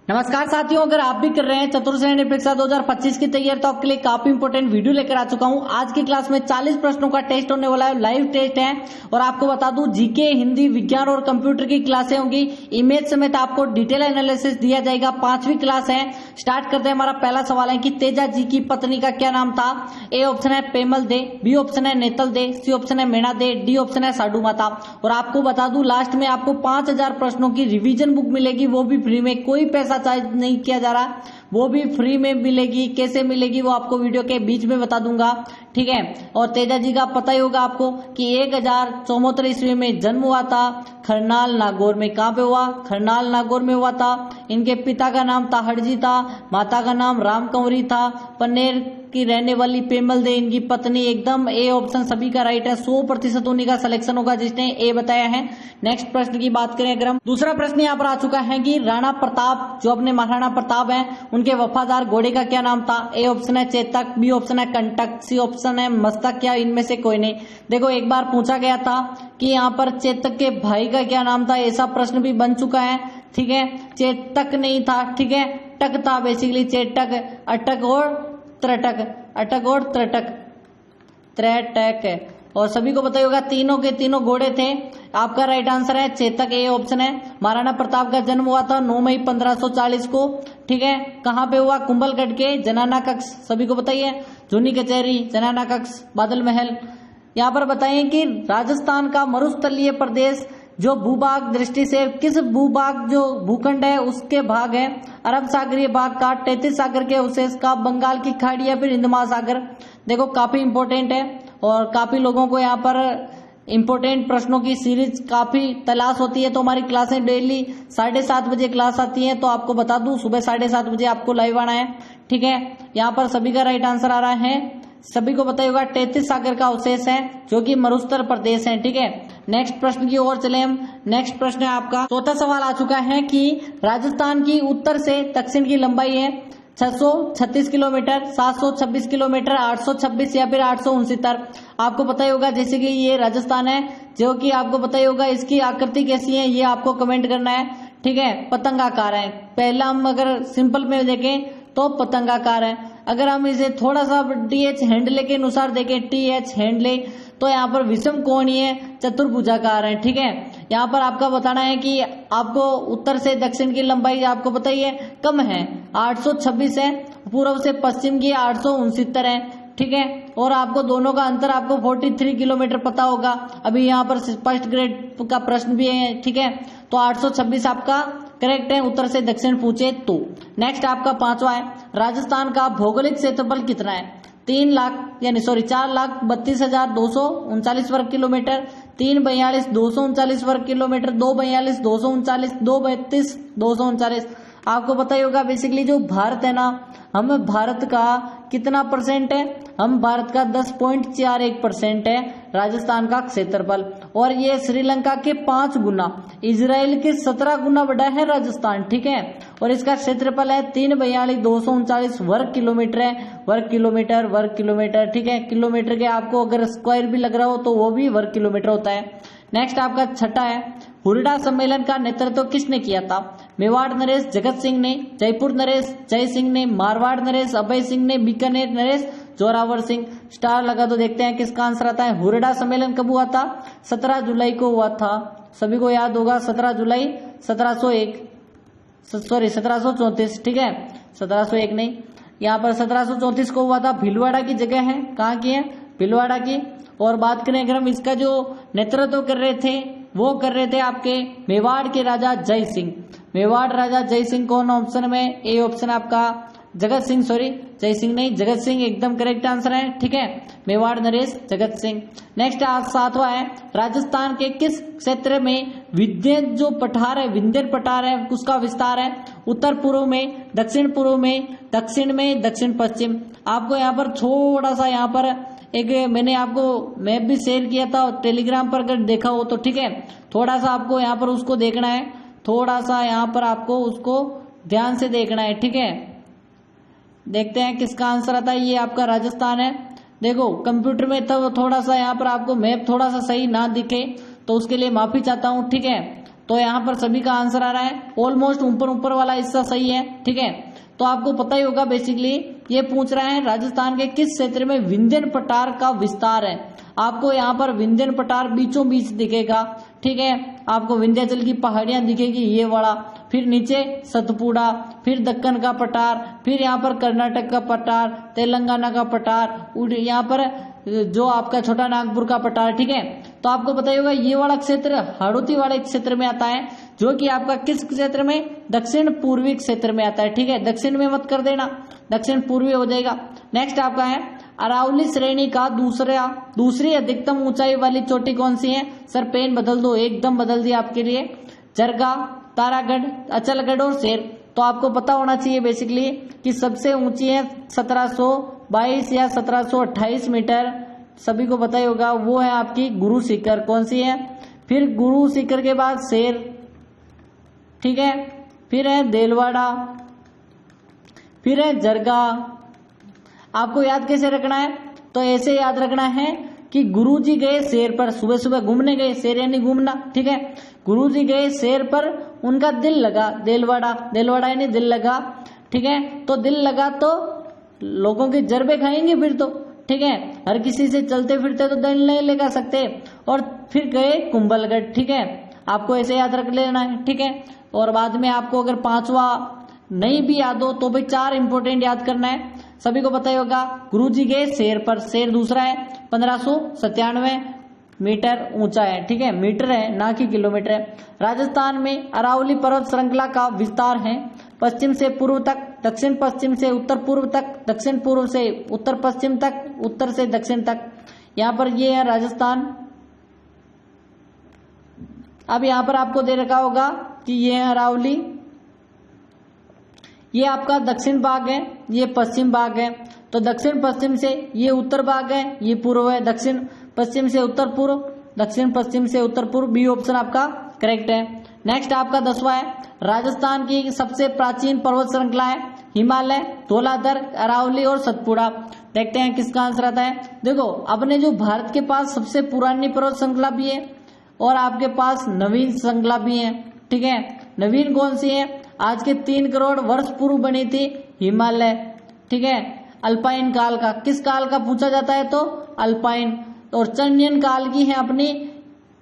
नमस्कार साथियों, अगर आप भी कर रहे हैं चतुर्थ श्रेणी परीक्षा 2025 की तैयारी तो आपके लिए काफी इंपोर्टेंट वीडियो लेकर आ चुका हूं। आज की क्लास में 40 प्रश्नों का टेस्ट होने वाला है, लाइव टेस्ट है। और आपको बता दूं, जीके, हिंदी, विज्ञान और कंप्यूटर की क्लासें होंगी। इमेज समेत आपको डिटेल एनालिसिस दिया जाएगा। 5वीं क्लास है। स्टार्ट करते हैं। हमारा पहला सवाल है कि तेजा जी की पत्नी का क्या नाम था। ए ऑप्शन है पेमल दे, बी ऑप्शन है नेतल दे, सी ऑप्शन है मीणा दे, डी ऑप्शन है साडू माता। और आपको बता दूं, लास्ट में आपको 5000 प्रश्नों की रिवीजन बुक मिलेगी, वो भी फ्री में, कोई पैसा चार्ज नहीं किया जा रहा, वो भी फ्री में मिलेगी। कैसे मिलेगी वो आपको वीडियो के बीच में बता दूंगा, ठीक है। और तेजा जी का पता ही होगा आपको कि 1074 ईस्वी में जन्म हुआ था। खरनाल नागौर में। कहां पे हुआ? खरनाल नागौर में हुआ था। इनके पिता का नाम ताहड़जी था, माता का नाम राम कंवरी था। पन्नेर की रहने वाली पेमल दे इनकी पत्नी। एकदम ए ऑप्शन सभी का राइट है। 100% उन्हीं का सिलेक्शन होगा जिसने ए बताया है। नेक्स्ट प्रश्न की बात करें अगर हम, दूसरा प्रश्न यहाँ पर आ चुका है कि राणा प्रताप जो अपने महाराणा प्रताप हैं, उनके वफादार घोड़े का क्या नाम था। ए ऑप्शन है चेतक, बी ऑप्शन है कंटक, सी ऑप्शन है मस्तक, या इनमें से कोई नहीं। देखो, एक बार पूछा गया था कि यहाँ पर चेतक के भाई का क्या नाम था, ऐसा प्रश्न भी बन चुका है, ठीक है। चेतक नहीं था, ठीक है, टक था बेसिकली, चेतक, अटक और त्रटक, अटक और त्रटक, त्रटक। और सभी को पता ही होगा तीनों के तीनों घोड़े थे। आपका राइट आंसर है चेतक, ए ऑप्शन है। महाराणा प्रताप का जन्म हुआ था 9 मई 1540 को, ठीक है। कहां पे हुआ? कुंभलगढ़ के जनाना कक्ष, सभी को बताइए। जूनी कचहरी, जनाना कक्ष, बादल महल। यहाँ पर बताइए कि राजस्थान का मरुस्थलीय प्रदेश जो भूभाग दृष्टि से किस भूभाग जो भूखंड है उसके भाग है। अरब सागरीय भाग का, 33 सागर के अवशेष का, बंगाल की खाड़ी या फिर हिंद महासागर। देखो, काफी इंपोर्टेंट है और काफी लोगों को यहाँ पर इंपोर्टेंट प्रश्नों की सीरीज काफी तलाश होती है। तो हमारी क्लासें डेली 7:30 बजे क्लास आती है। तो आपको बता दूं, सुबह 7:30 बजे आपको लाइव आना है, ठीक है। यहाँ पर सभी का राइट आंसर आ रहा है। सभी को पता होगा 33 सागर का अवशेष है जो कि मरुस्थल प्रदेश है, ठीक है। नेक्स्ट प्रश्न की ओर चले हम। नेक्स्ट प्रश्न है आपका, चौथा सवाल आ चुका है कि राजस्थान की उत्तर से दक्षिण की लंबाई है 636 किलोमीटर, 726 किलोमीटर, 826 या फिर 869। आपको पता ही होगा, जैसे कि ये राजस्थान है, जो कि आपको पता ही होगा इसकी आकृति कैसी है, ये आपको कमेंट करना है, ठीक है। पतंगाकार है। पहला हम अगर सिंपल में देखें तो पतंगाकार है। अगर हम इसे थोड़ा सा टीएच हैंडले के अनुसार देखें, टीएच हैंडले, तो यहाँ पर विषम कोणीय चतुर्भुजाकार है, ठीक है। यहाँ पर आपका बताना है कि आपको उत्तर से दक्षिण की लंबाई आपको पता ही है कम है, 826 है। पूर्व से पश्चिम की 869 है, ठीक है। और आपको दोनों का अंतर आपको 43 किलोमीटर पता होगा। अभी यहाँ पर फर्स्ट ग्रेड का प्रश्न भी है, ठीक है। तो 826 आपका करेक्ट है, उत्तर से दक्षिण पूछे तो। नेक्स्ट आपका पांचवा है, राजस्थान का भौगोलिक क्षेत्रफल कितना है। 4,32,239 वर्ग किलोमीटर, 3,42,239 वर्ग किलोमीटर, 2,42,239, 2,32,239। आपको पता ही होगा बेसिकली जो भारत है ना, हम भारत का कितना परसेंट है, हम भारत का 10.41% है राजस्थान का क्षेत्रफल। और ये श्रीलंका के 5 गुना, इजराइल के 17 गुना बड़ा है राजस्थान, ठीक है। और इसका क्षेत्रफल है 3,42,239 वर्ग किलोमीटर है, वर्ग किलोमीटर, वर्ग किलोमीटर, ठीक है। किलोमीटर के आपको अगर स्क्वायर भी लग रहा हो तो वो भी वर्ग किलोमीटर होता है। नेक्स्ट आपका छठा है, हुरडा सम्मेलन का नेतृत्व किसने किया था। मेवाड़ नरेश जगत सिंह ने, जयपुर नरेश जय सिंह ने, मारवाड़ नरेश अभय सिंह ने, बीकानेर नरेश जोरावर सिंह। स्टार लगा तो देखते हैं किसका आंसर आता है। हुरडा सम्मेलन कब हुआ था? 17 जुलाई को हुआ था। सभी को याद होगा 17 जुलाई 1734, ठीक है। 1701 नहीं, यहाँ पर 1734 को हुआ था। भीलवाड़ा की जगह है, कहाँ की है? भीलवाड़ा की। और बात करें अगर हम, इसका जो नेतृत्व कर रहे थे वो कर रहे थे आपके मेवाड़ के राजा जय सिंह। मेवाड़ राजा जय सिंह कौन ऑप्शन में? ए ऑप्शन आपका जगत सिंह, सॉरी जय सिंह नहीं, जगत सिंह एकदम करेक्ट आंसर है, ठीक है। मेवाड़ नरेश जगत सिंह। नेक्स्ट आज सातवां है, राजस्थान के किस क्षेत्र में विंध्य जो पठार है, विंध्य पठार है, उसका विस्तार है। उत्तर पूर्व में, दक्षिण पूर्व में, दक्षिण में, दक्षिण पश्चिम। आपको यहाँ पर थोड़ा सा, यहाँ पर एक मैंने आपको मैप भी शेयर किया था टेलीग्राम पर, अगर देखा हो तो, ठीक है। थोड़ा सा आपको यहाँ पर उसको देखना है, थोड़ा सा यहाँ पर आपको उसको ध्यान से देखना है, ठीक है। देखते हैं किसका आंसर आता है। ये आपका राजस्थान है। देखो, कंप्यूटर में तो थोड़ा सा यहाँ पर आपको मैप थोड़ा सा सही ना दिखे तो उसके लिए माफी चाहता हूँ, ठीक है। तो यहाँ पर सभी का आंसर आ रहा है ऑलमोस्ट ऊपर वाला हिस्सा सही है। ठीक है, तो आपको पता ही होगा बेसिकली ये पूछ रहा है राजस्थान के किस क्षेत्र में विंध्यन पठार का विस्तार है। आपको यहाँ पर विंध्यन पठार बीचों बीच दिखेगा। ठीक है, आपको विंध्याचल की पहाड़ियां दिखेगी ये वाला, फिर नीचे सतपुड़ा, फिर दक्कन का पठार, फिर यहाँ पर कर्नाटक का पठार, तेलंगाना का पठार, यहाँ पर जो आपका छोटा नागपुर का पठार। ठीक है, तो आपको पता ही होगा ये वाला क्षेत्र हाड़ौती वाले क्षेत्र में आता है, जो कि आपका किस क्षेत्र में, दक्षिण पूर्वी क्षेत्र में आता है। ठीक है, दक्षिण में मत कर देना, दक्षिण पूर्वी हो जाएगा। नेक्स्ट आपका है अरावली श्रेणी का दूसरी अधिकतम ऊंचाई वाली चोटी कौन सी है। सर पेन बदल दो, एकदम बदल दिया आपके लिए। जरगा, तारागढ़, अचलगढ़ और शेर। तो आपको पता होना चाहिए बेसिकली कि सबसे ऊंची है 1722 या 1728 मीटर, सभी को पता ही होगा, वो है आपकी गुरु शिखर। कौन सी है, फिर गुरु शिखर के बाद शेर। ठीक है, फिर है देलवाड़ा, फिर है जरगा। आपको याद कैसे रखना है, तो ऐसे याद रखना है कि गुरुजी गए शेर पर, सुबह सुबह घूमने गए, शेर यानी घूमना। ठीक है, गुरुजी गए शेर पर, उनका दिल लगा, देलवाड़ा, देलवाड़ा यानी दिल लगा। ठीक है, तो दिल लगा तो लोगों के जरबे खाएंगे फिर तो। ठीक है, हर किसी से चलते फिरते तो दिल नहीं लगा सकते। और फिर गए कुंभलगढ़। ठीक है, आपको ऐसे याद रख लेना है। ठीक है, और बाद में आपको अगर पांचवा नहीं भी याद हो तो भाई 4 इंपोर्टेंट याद करना है। सभी को पता ही होगा गुरुजी गए शेर पर, शेर दूसरा है 1597 मीटर ऊंचा है। ठीक है, मीटर है ना कि किलोमीटर है। राजस्थान में अरावली पर्वत श्रृंखला का विस्तार है पश्चिम से पूर्व तक, दक्षिण पश्चिम से उत्तर पूर्व तक, दक्षिण पूर्व से उत्तर पश्चिम तक, उत्तर से दक्षिण तक। यहाँ पर ये है राजस्थान। अब यहाँ पर आपको दे रखा होगा कि ये है अरावली, ये आपका दक्षिण भाग है, ये पश्चिम भाग है। तो दक्षिण पश्चिम से ये उत्तर भाग है, ये पूर्व है। दक्षिण पश्चिम से उत्तर पूर्व, दक्षिण पश्चिम से उत्तर पूर्व, बी ऑप्शन आपका करेक्ट है। नेक्स्ट आपका 10वां है राजस्थान की सबसे प्राचीन पर्वत श्रृंखला है हिमालय, धौलाधर, अरावली और सतपुड़ा। देखते हैं किसका आंसर आता है। देखो अपने जो भारत के पास सबसे पुरानी पर्वत श्रृंखला भी है और आपके पास नवीन श्रृंखला भी है। ठीक है, नवीन कौन सी है, आज के 3 करोड़ वर्ष पूर्व बनी थी हिमालय। ठीक है, अल्पाइन काल का, किस काल का पूछा जाता है तो अल्पाइन। और चंडियन काल की है अपनी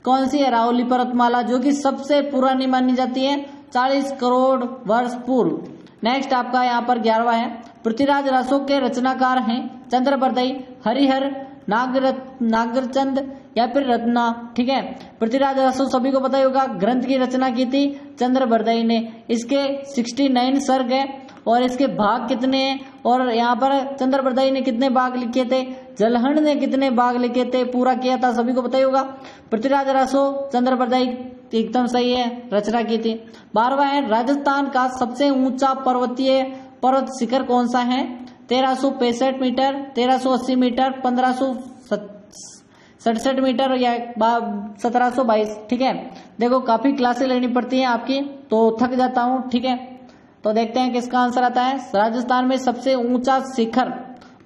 कौन सी, अरावली पर्वतमाला, जो कि सबसे पुरानी मानी जाती है 40 करोड़ वर्ष पूर्व। नेक्स्ट आपका यहाँ पर 11वां है पृथ्वीराज रसों के रचनाकार हैं चंद्रबरदई, हरिहर, नागरचंद या फिर रत्ना। ठीक है, पृथ्वीराज रसो सभी को पता ही होगा, ग्रंथ की रचना की थी चंद्रबरदई ने। इसके 69 सर्ग है और इसके भाग कितने हैं, और यहाँ पर चंद्रबरदई ने कितने भाग लिखे थे, जलहण ने कितने भाग लिखे थे, पूरा किया था, सभी को पता ही होगा। पृथ्वीराज रसो चंद्रबरदई एकदम सही है, रचना की थी। 12वां है राजस्थान का सबसे ऊंचा पर्वत शिखर कौन सा है। 1365 मीटर, 1380 मीटर, 1567 मीटर या 1722। ठीक है, देखो काफी क्लासें लेनी पड़ती हैं आपकी तो थक जाता हूं। ठीक है, तो देखते हैं किसका आंसर आता है। राजस्थान में सबसे ऊंचा शिखर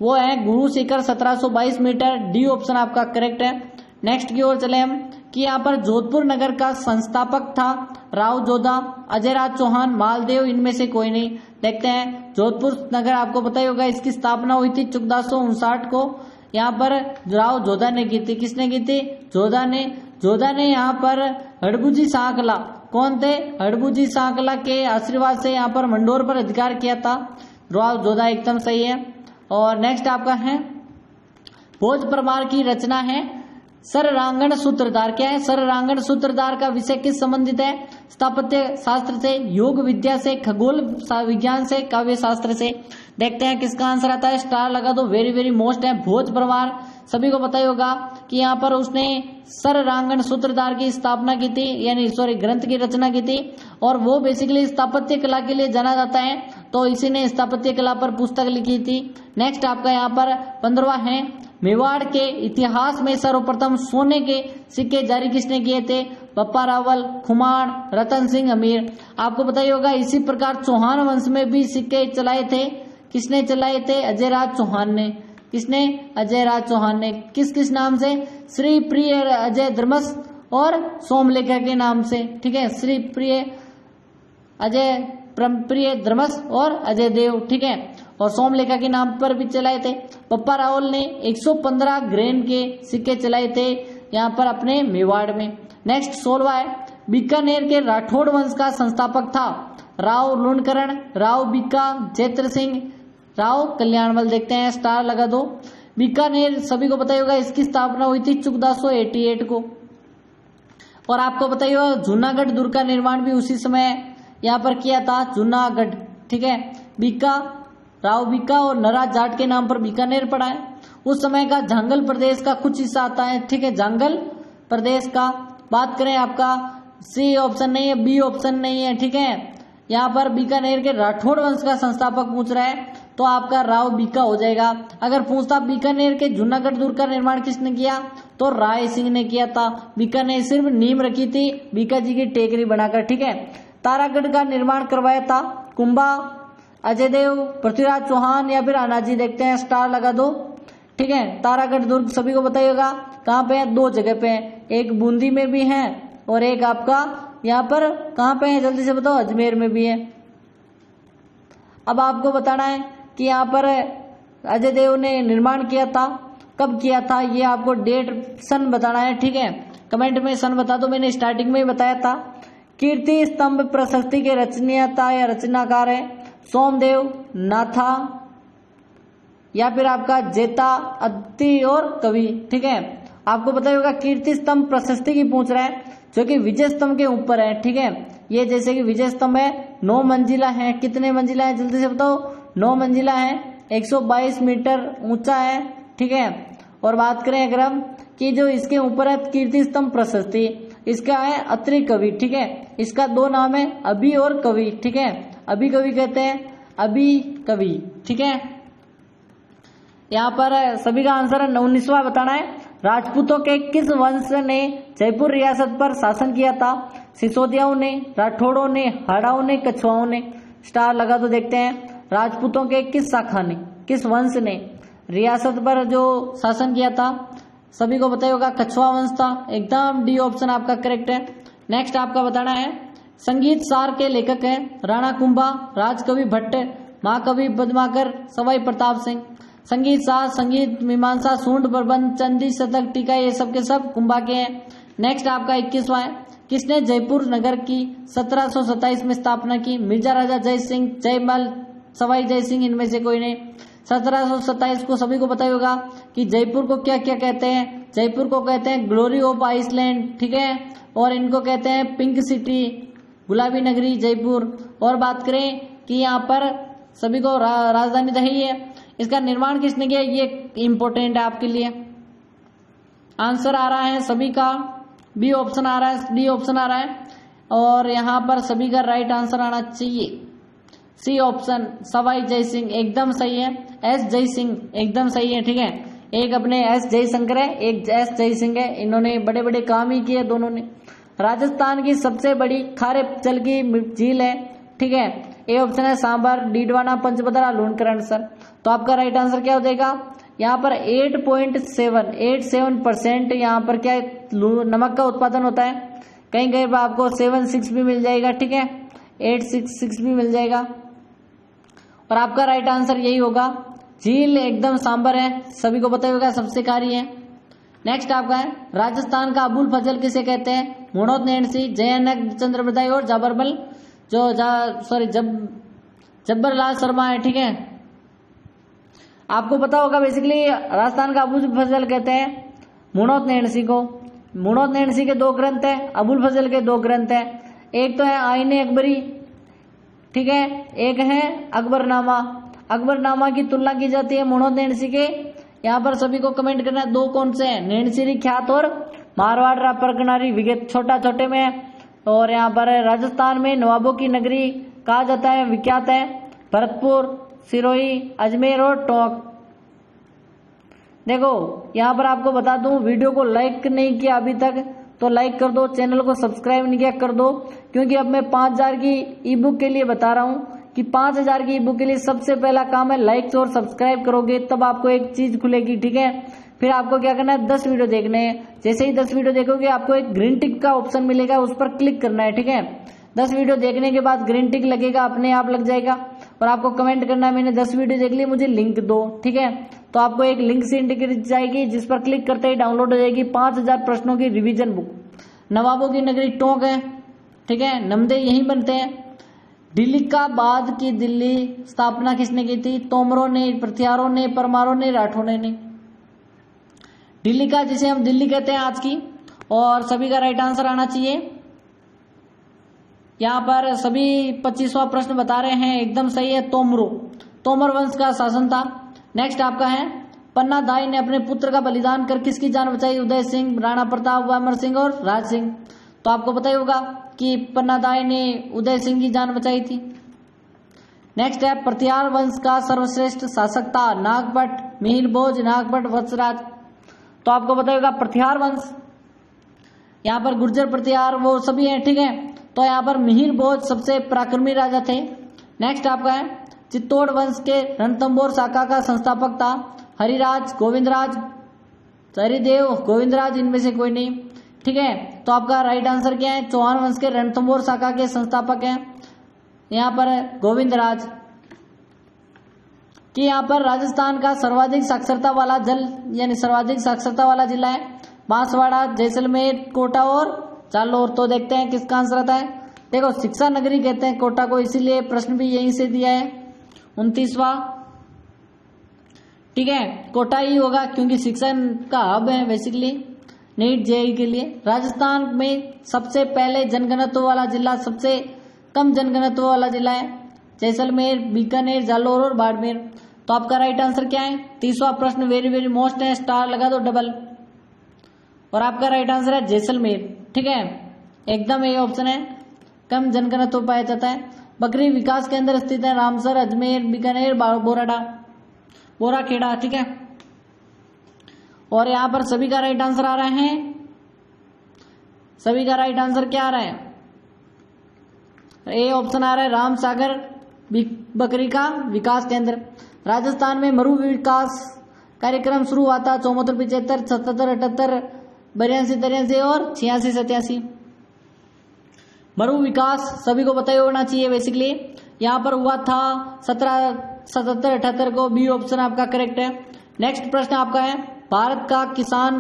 वो है Guru Shikhar 1722 metre, D option आपका करेक्ट है। नेक्स्ट की ओर चले हम कि यहाँ पर जोधपुर नगर का संस्थापक था राव जोधा, अजय राज चौहान, मालदेव, इनमें से कोई नहीं। देखते हैं जोधपुर नगर आपको पता ही होगा, इसकी स्थापना हुई थी 1459 को। यहाँ पर राव जोधा ने की थी, किसने की थी, जोधा ने यहाँ पर हड़बुजी सांकला, कौन थे, हड़बुजी सांकला के आशीर्वाद से यहाँ पर मंडोर पर अधिकार किया था राव जोधा, एकदम सही है। और नेक्स्ट आपका है भोज परमार की रचना है सररांगण सूत्रधार। क्या है सररांगण सूत्रधार का विषय किस संबंधित है, स्थापत्य शास्त्र से, योग विद्या से, खगोल विज्ञान से, काव्य शास्त्र से। देखते हैं किसका आंसर आता है, स्टार लगा दो, वेरी वेरी मोस्ट है भोज परमार। सभी को पता ही होगा कि यहाँ पर उसने सररांगण सूत्रधार की स्थापना की थी, यानी ग्रंथ की रचना की थी, और वो बेसिकली स्थापत्य कला के लिए जाना जाता है, तो इसी ने स्थापत्य कला पर पुस्तक लिखी थी। नेक्स्ट आपका यहाँ पर 15वां है मेवाड़ के इतिहास में सर्वप्रथम सोने के सिक्के जारी किसने किए थे, बप्पा रावल, खुमान, रतन सिंह अमीर। आपको पता ही होगा इसी प्रकार चौहान वंश में भी सिक्के चलाए थे, किसने चलाए थे, अजय राज चौहान ने। किसने, अजय राज चौहान ने। किस किस नाम से, श्री प्रिय अजय धर्मस और सोमलेखा के नाम से, ठीक है, श्री प्रिय, अजय प्रिय धर्मस और अजय देव, ठीक है, और सोमलेखा के नाम पर भी चलाए थे। पप्पा रावल ने 115 ग्रेन के सिक्के चलाए थे यहाँ पर अपने मेवाड़ में। नेक्स्ट 16वां है, बीकानेर के राठौड़ वंश का संस्थापक था राव लूणकरण, राव बीका, चैत्र सिंह, राव कल्याणमल। देखते हैं, स्टार लगा दो। बीकानेर सभी को पता ही होगा, इसकी स्थापना हुई थी 1488 को। और आपको पता ही होगा जूनागढ़ दुर्ग का निर्माण भी उसी समय यहाँ पर किया था, जूनागढ़, ठीक है। बीका, राव बीका और नराज जाट के नाम पर बीकानेर पड़ा है। उस समय का जांगल प्रदेश का कुछ हिस्सा आता है, ठीक है, जांगल प्रदेश का। बात करें आपका सी ऑप्शन नहीं है, बी ऑप्शन नहीं है, ठीक है। यहाँ पर बीकानेर के राठौड़ वंश का संस्थापक पूछ रहा है तो आपका राव बीका हो जाएगा। अगर पूछता बीकानेर के जूनागढ़ दुर्ग का निर्माण किसने किया तो राय सिंह ने किया था। बीकानेर सिर्फ नींव रखी थी बीका जी की टेकरी बनाकर, ठीक है। तारागढ़ का निर्माण करवाया था कुंभा, अजय देव, पृथ्वीराज चौहान या फिर अनाजी। देखते हैं, स्टार लगा दो, ठीक है। तारागढ़ दुर्ग सभी को पता ही होगा कहाँ पे है, 2 जगह पे है, एक बूंदी में भी है और एक आपका यहाँ पर कहाँ पे है, जल्दी से बताओ, अजमेर में भी है। अब आपको बताना है कि यहाँ पर अजय देव ने निर्माण किया था, कब किया था, ये आपको डेट सन बताना है, ठीक है। कमेंट में सन बता दो, मैंने स्टार्टिंग में ही बताया था। कीर्ति स्तंभ प्रशस्ति के रचनेता या रचनाकार है सोमदेव नाथा या फिर आपका जेता अति और कवि, ठीक है। आपको पता होगा कीर्ति स्तंभ प्रशस्ति की पूछ रहा है जो कि विजय स्तंभ के ऊपर है, ठीक है। ये जैसे कि विजय स्तंभ है 9 मंजिला है, कितने मंजिला है जल्दी से बताओ, 9 मंजिला है, 122 मीटर ऊंचा है, ठीक है। और बात करें अगर हम कि जो इसके ऊपर है कीर्ति स्तंभ प्रशस्ति, इसका है अत्रि कवि, ठीक है। इसका 2 नाम है, अभी और कवि, ठीक है। अभी कवि कहते हैं, अभी कवि, ठीक है। यहाँ पर सभी का आंसर है 19वां बताना है। राजपूतों के किस वंश ने जयपुर रियासत पर शासन किया था? सिसोदियाओं ने, राठौड़ों ने, हाड़ाओं ने, कछुआओं ने। स्टार लगा तो देखते हैं, राजपूतों के किस शाखा ने, किस वंश ने रियासत पर जो शासन किया था, सभी को पता होगा कछुआ वंश था। एकदम डी ऑप्शन आपका करेक्ट है। नेक्स्ट आपका बताना है, संगीत सार के लेखक हैं राणा कुंभा, राजकवि भट्ट, महाकवि पद्माकर, सवाई प्रताप सिंह। संगीत सार, संगीत मीमांसा, सूंड प्रबंध, चंदी शतक, टीका, ये सब के सब कुंभा के हैं। नेक्स्ट आपका 21वां है, किसने जयपुर नगर की 1727 में स्थापना की? मिर्जा राजा जय सिंह, जयमल, सवाई जय सिंह, इनमें से कोई ने। 1727 को सभी को पता ही होगा कि जयपुर को क्या क्या कहते हैं। जयपुर को कहते हैं ग्लोरी ऑफ आइसलैंड, ठीक है, और इनको कहते हैं पिंक सिटी, गुलाबी नगरी जयपुर। और बात करें कि यहाँ पर सभी को राजधानी रही है, इसका निर्माण किसने किया, ये इंपॉर्टेंट है आपके लिए। आंसर आ रहा है सभी का बी ऑप्शन आ रहा है, डी ऑप्शन आ रहा है, और यहाँ पर सभी का राइट आंसर आना चाहिए सी ऑप्शन, सवाई जय सिंह, एकदम सही है। एस जय सिंह एकदम सही है, ठीक है। एक अपने एस जयशंकर है, एक एस जय सिंह है, इन्होंने बड़े बड़े काम ही किए दोनों ने। राजस्थान की सबसे बड़ी खारे जल की झील है, ठीक है। ए ऑप्शन है सांबर, डीडवाना, पंचभद्रा, लूणकरण सर। तो आपका राइट आंसर क्या हो जाएगा, यहाँ पर 8.87% यहाँ पर क्या नमक का उत्पादन होता है। कहीं कहीं पर आपको 76 भी मिल जाएगा, ठीक है, 866 भी मिल जाएगा। और आपका राइट आंसर यही होगा, झील एकदम सांबर है, सभी को पता होगा, सबसे खारी है। नेक्स्ट आपका है, राजस्थान का अबुल फजल किसे कहते हैं? मुणोत नैणसी, जयनक, चंद्रप्रदाय और जाबरमल जब्बरलाल शर्मा है, ठीक है। आपको पता होगा बेसिकली राजस्थान का अबुल फजल कहते हैं मुणोत नैणसी को। मुणोत नैणसी के 2 ग्रंथ है, अबुल फजल के 2 ग्रंथ है। एक तो है आईने अकबरी, ठीक है, एक है अकबरनामा। अकबरनामा की तुलना की जाती है मुणोत नैणसी के। यहाँ पर सभी को कमेंट करना है 2 कौन से हैं, नैणसी ख्यात और मारवाड़ परगनारी विगत, छोटा छोटे में है। और यहाँ पर राजस्थान में नवाबों की नगरी कहा जाता है, विख्यात है भरतपुर, सिरोही, अजमेर और टोंक। देखो यहाँ पर आपको बता दूं, वीडियो को लाइक नहीं किया अभी तक तो लाइक कर दो, चैनल को सब्सक्राइब नहीं किया कर दो, क्योंकि अब मैं 5000 की ई बुक के लिए बता रहा हूँ कि 5000 की ई बुक के लिए सबसे पहला काम है लाइक और सब्सक्राइब करोगे तब आपको एक चीज खुलेगी, ठीक है। फिर आपको क्या करना है, 10 वीडियो देखने हैं। जैसे ही 10 वीडियो देखोगे आपको एक ग्रीन टिक का ऑप्शन मिलेगा, उस पर क्लिक करना है। ठीक है, 10 वीडियो देखने के बाद ग्रीन टिक लगेगा, अपने आप लग जाएगा। और आपको कमेंट करना है मैंने 10 वीडियो देख ली, मुझे लिंक दो। ठीक है, तो आपको एक लिंक से इंडिकेट जाएगी, जिस पर क्लिक करते ही डाउनलोड हो जाएगी 5000 प्रश्नों की रिवीजन बुक। नवाबों की नगरी टोंक है। ठीक है, नमदे यहीं बनते हैं। दिल्ली का बाद की दिल्ली स्थापना किसने की थी? तोमरों ने, प्रत्यारों ने, परमारों ने, राठौड़ों ने। दिल्ली का, जिसे हम दिल्ली कहते हैं आज की। और सभी का राइट आंसर आना चाहिए। यहां पर सभी 25वां प्रश्न बता रहे हैं, एकदम सही है। तोमर वंश का शासन था। नेक्स्ट आपका है, पन्ना दाई ने अपने पुत्र का बलिदान कर किसकी जान बचाई? उदय सिंह, राणा प्रताप, अमर सिंह और राज सिंह। तो आपको पता ही होगा कि पन्ना दाई ने उदय सिंह की जान बचाई थी। नेक्स्ट है, प्रत्यार वंश का सर्वश्रेष्ठ शासक था? नागभट्ट, मिहिर भोज, नागभट्ट, वत्सराज। तो आपको पता होगा प्रत्यार वंश, यहाँ पर गुर्जर प्रत्यार वो सभी हैं। ठीक है, तो यहाँ पर मिहिर भोज सबसे पराक्रमी राजा थे। नेक्स्ट आपका है, चित्तौड़ वंश के रणथंभौर शाखा का संस्थापक था? हरिराज, गोविंदराज, हरिदेव, गोविंदराज, इनमें से कोई नहीं। ठीक है, तो आपका राइट आंसर क्या है? चौहान वंश के रणथंभौर शाखा के संस्थापक हैं यहाँ पर गोविंदराज। कि यहाँ पर राजस्थान का सर्वाधिक साक्षरता वाला सर्वाधिक साक्षरता वाला जिला है बांसवाड़ा, जैसलमेर, कोटा और जालौर। तो देखते हैं किसका आंसर आता है। देखो, शिक्षा नगरी कहते हैं कोटा को, इसीलिए प्रश्न भी यहीं से दिया है 29वां। ठीक है, कोटा ही होगा क्योंकि शिक्षा का हब है बेसिकली नीट जेईई के लिए। राजस्थान में सबसे पहले जनघनत्व वाला जिला, सबसे कम जनघनत्व वाला जिला है जैसलमेर, बीकानेर, जालौर और बाड़मेर। तो आपका राइट आंसर क्या है? 30वां प्रश्न वेरी वेरी मोस्ट है, स्टार लगा दो डबल। और आपका राइट आंसर है जैसलमेर। ठीक है, एकदम ये ऑप्शन है, कम जनघनत्व पाया जाता है। बकरी विकास केंद्र स्थित है? रामसर, अजमेर, बीकानेर, बोराखेड़ा। ठीक है, और यहां पर सभी का राइट आंसर आ रहे हैं। सभी का राइट आंसर क्या आ रहा है? ए ऑप्शन आ रहा है, रामसागर बकरी का विकास केंद्र। राजस्थान में मरु विकास कार्यक्रम शुरू हुआ था 74, 75, 77, 78, 82, 83 और 86, 87। मरु विकास सभी को पता ही होना चाहिए बेसिकली। यहाँ पर हुआ था 17, 77, 78 को। बी ऑप्शन आपका करेक्ट है। नेक्स्ट प्रश्न आपका है, भारत का किसान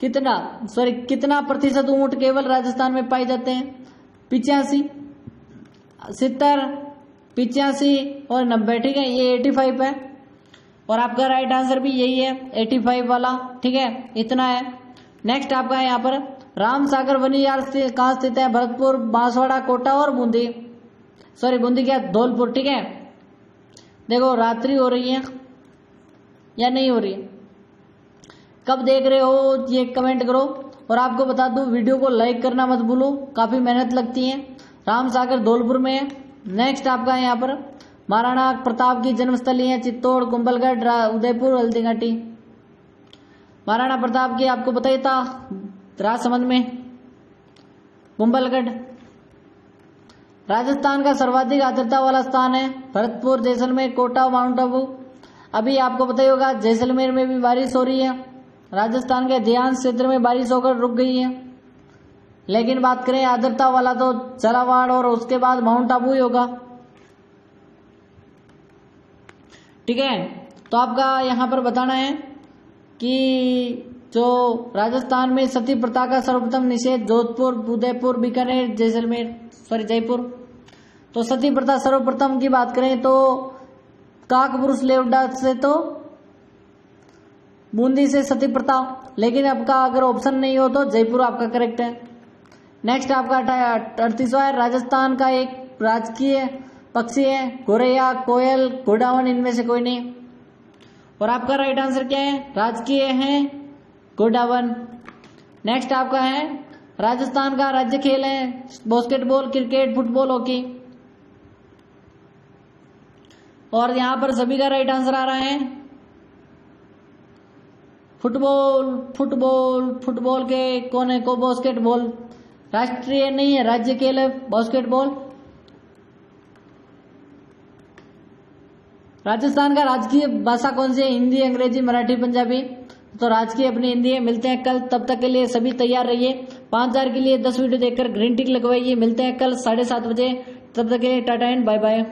कितना प्रतिशत ऊंट केवल राजस्थान में पाए जाते हैं? 85, 70, 85 और 90। ठीक है, ये 85 है और आपका राइट आंसर भी यही है 85 वाला। ठीक है, इतना है। नेक्स्ट आपका है यहाँ पर, रामसागर वनियार कहाँ स्थित है? भरतपुर, बांसवाड़ा, कोटा और बूंदी। बूंदी क्या, धौलपुर। ठीक है, देखो रात्रि हो रही है या नहीं हो रही है, कब देख रहे हो ये कमेंट करो। और आपको बता दूं, वीडियो को लाइक करना मत भूलो, काफी मेहनत लगती है। रामसागर धौलपुर में है। नेक्स्ट आपका है यहाँ पर, महाराणा प्रताप की जन्मस्थली है चित्तौड़, कुंभलगढ़, उदयपुर, हल्दीघाटी। महाराणा प्रताप की आपको पता ही था, राजसमंद में, कुंभलगढ़। राजस्थान का सर्वाधिक आर्द्रता वाला स्थान है भरतपुर, जैसलमेर, कोटा, माउंट आबू। अभी आपको पता ही होगा जैसलमेर में भी बारिश हो रही है। राजस्थान के अधिकांश क्षेत्र में बारिश होकर रुक गई है। लेकिन बात करें आर्द्रता वाला तो झालावाड़ और उसके बाद माउंट आबू ही होगा। ठीक है, तो आपका यहाँ पर बताना है कि जो राजस्थान में सती प्रथा का सर्वप्रथम निषेध जोधपुर, उदयपुर, बीकानेर, जयपुर। तो सती प्रथा सर्वप्रथम की बात करें तो काकपुरुष लेवडा से, तो बूंदी से सती प्रथा। लेकिन आपका अगर ऑप्शन नहीं हो तो जयपुर आपका करेक्ट है। नेक्स्ट आपका 38वां है, राजस्थान का एक राजकीय पक्षी है गोरैया, कोयल, गोडावन, इनमें से कोई नहीं। और आपका राइट आंसर क्या है? राजकीय है गोडावन। नेक्स्ट आपका है, राजस्थान का राज्य खेल है बास्केटबॉल, क्रिकेट, फुटबॉल, हॉकी। और यहां पर सभी का राइट आंसर आ रहा है फुटबॉल के कोने को बास्केटबॉल। राष्ट्रीय नहीं है, राज्य खेल है बास्केटबॉल। राजस्थान का राजकीय भाषा कौन सी है? हिंदी, अंग्रेजी, मराठी, पंजाबी। तो आज की अपनी हिंदी है, मिलते हैं कल, तब तक के लिए सभी तैयार रहिए। 5000 के लिए 10 वीडियो देखकर ग्रीन टिक लगवाइए। मिलते हैं कल 7:30 बजे, तब तक के लिए टाटा एंड बाय बाय।